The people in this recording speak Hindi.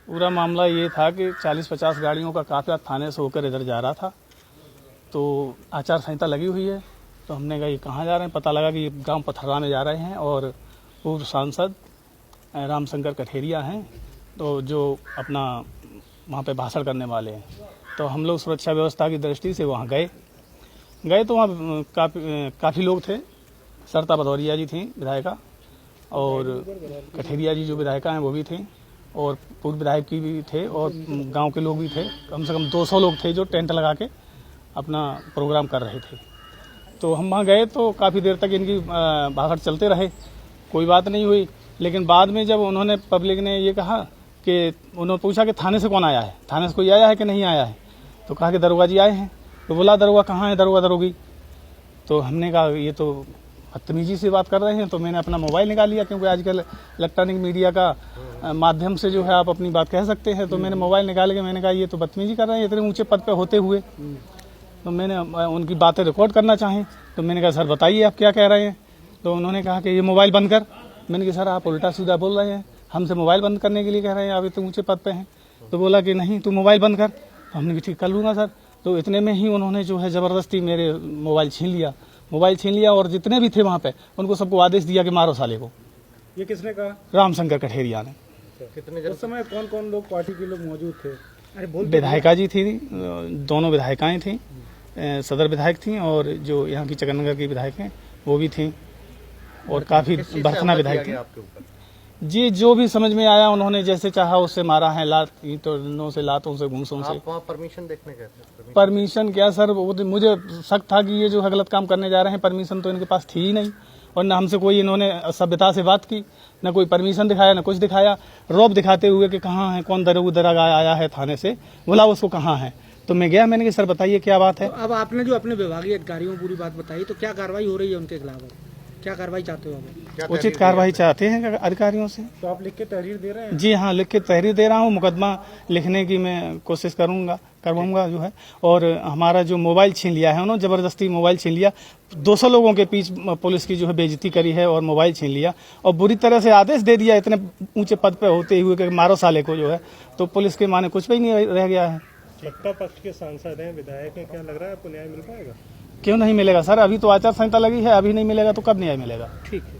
पूरा मामला ये था कि 40-50 गाड़ियों का काफिला थाने से होकर इधर जा रहा था, तो आचार संहिता लगी हुई है। तो हमने कहा ये कहाँ जा रहे हैं, पता लगा कि ये गांव पथर्रा में जा रहे हैं और पूर्व सांसद रामशंकर कठेरिया हैं, तो जो अपना वहाँ पे भाषण करने वाले हैं। तो हम लोग सुरक्षा व्यवस्था की दृष्टि से वहाँ गए तो वहाँ काफ़ी लोग थे। सरता भदौरिया जी थी विधायिका, और कठेरिया जी जो विधायिका हैं वो भी थी, और पूर्व विधायक की भी थे, और गांव के लोग भी थे। कम से कम 200 लोग थे जो टेंट लगा के अपना प्रोग्राम कर रहे थे। तो हम वहाँ गए तो काफ़ी देर तक इनकी भाषण चलते रहे, कोई बात नहीं हुई। लेकिन बाद में जब उन्होंने, पब्लिक ने ये कहा कि उन्होंने पूछा कि थाने से कौन आया है, थाने से कोई आया है कि नहीं आया है, तो कहा कि दरोगा जी आए हैं। तो बोला दरोगा कहाँ है, दरोगा दरोगी। तो हमने कहा ये तो बदतमीजी से बात कर रहे हैं। तो मैंने अपना मोबाइल निकाल लिया, क्योंकि आजकल इलेक्ट्रॉनिक मीडिया का माध्यम से जो है आप अपनी बात कह सकते हैं। तो मैंने मोबाइल निकाल के मैंने कहा ये तो बदतमीजी कर रहे हैं इतने ऊंचे पद पे होते हुए। तो मैंने उनकी बातें रिकॉर्ड करना चाहें, तो मैंने कहा सर बताइए आप क्या कह रहे हैं। तो उन्होंने कहा कि ये मोबाइल बंद कर। मैंने कहा सर आप उल्टा सीधा बोल रहे हैं, हमसे मोबाइल बंद करने के लिए कह रहे हैं, आप इतने ऊंचे पद पे हैं। तो बोला कि नहीं तू मोबाइल बंद कर। तो हमने कहा ठीक कर लूँगा सर। तो इतने में ही उन्होंने जो है ज़बरदस्ती मेरे मोबाइल छीन लिया, और जितने भी थे वहाँ पे उनको सबको आदेश दिया कि मारो साले को। ये किसने कहा? रामशंकर कठेरिया ने। कितने उस समय कौन कौन लोग पार्टी के लोग मौजूद थे? अरे विधायिका जी थी, दोनों विधायिकाएं थी, सदर विधायक थी, और जो यहाँ की चकनगर की विधायक हैं वो भी थी, और काफी बरखना विधायक थी जी। जो भी समझ में आया उन्होंने जैसे चाहा उससे मारा है, ईंटों से, लातों से, घूंसों से। आप वहाँ परमिशन देखने गए थे? परमिशन क्या सर, वो मुझे शक था कि ये जो है गलत काम करने जा रहे हैं। परमिशन तो इनके पास थी ही नहीं, और न हमसे कोई इन्होंने सभ्यता से बात की, न कोई परमिशन दिखाया, न कुछ दिखाया। रौब दिखाते हुए कि कहाँ है, कौन दरोगा आया है थाने से, बोला उसको कहाँ है। तो मैं गया, मैंने कहा सर बताइए क्या बात है। तो अब आपने जो अपने विभागीय अधिकारियों को पूरी बात बताई, तो क्या कार्रवाई हो रही है उनके खिलाफ? क्या कार्रवाई चाहते हो आप? उचित कार्रवाई चाहते हैं अधिकारियों से। तो आप लिख के तहरीर दे रहे हैं? जी हाँ, लिख के तहरीर दे रहा हूँ। मुकदमा लिखने की मैं कोशिश करवाऊंगा जो है। और हमारा जो मोबाइल छीन लिया है, उन्होंने जबरदस्ती मोबाइल छीन लिया। 200 लोगों के बीच पुलिस की जो है बेइज्जती करी है, और मोबाइल छीन लिया, और बुरी तरह से आदेश दे दिया इतने ऊंचे पद पे होते हुए कि मारो साले को जो है। तो पुलिस के माने कुछ भी नहीं रह गया है। सत्ता पक्ष के सांसद हैं, विधायक हैं, क्या लग रहा है आपको न्याय मिल पाएगा? क्यों नहीं मिलेगा सर, अभी तो आचार संहिता लगी है, अभी नहीं मिलेगा तो कब न्याय मिलेगा। ठीक है।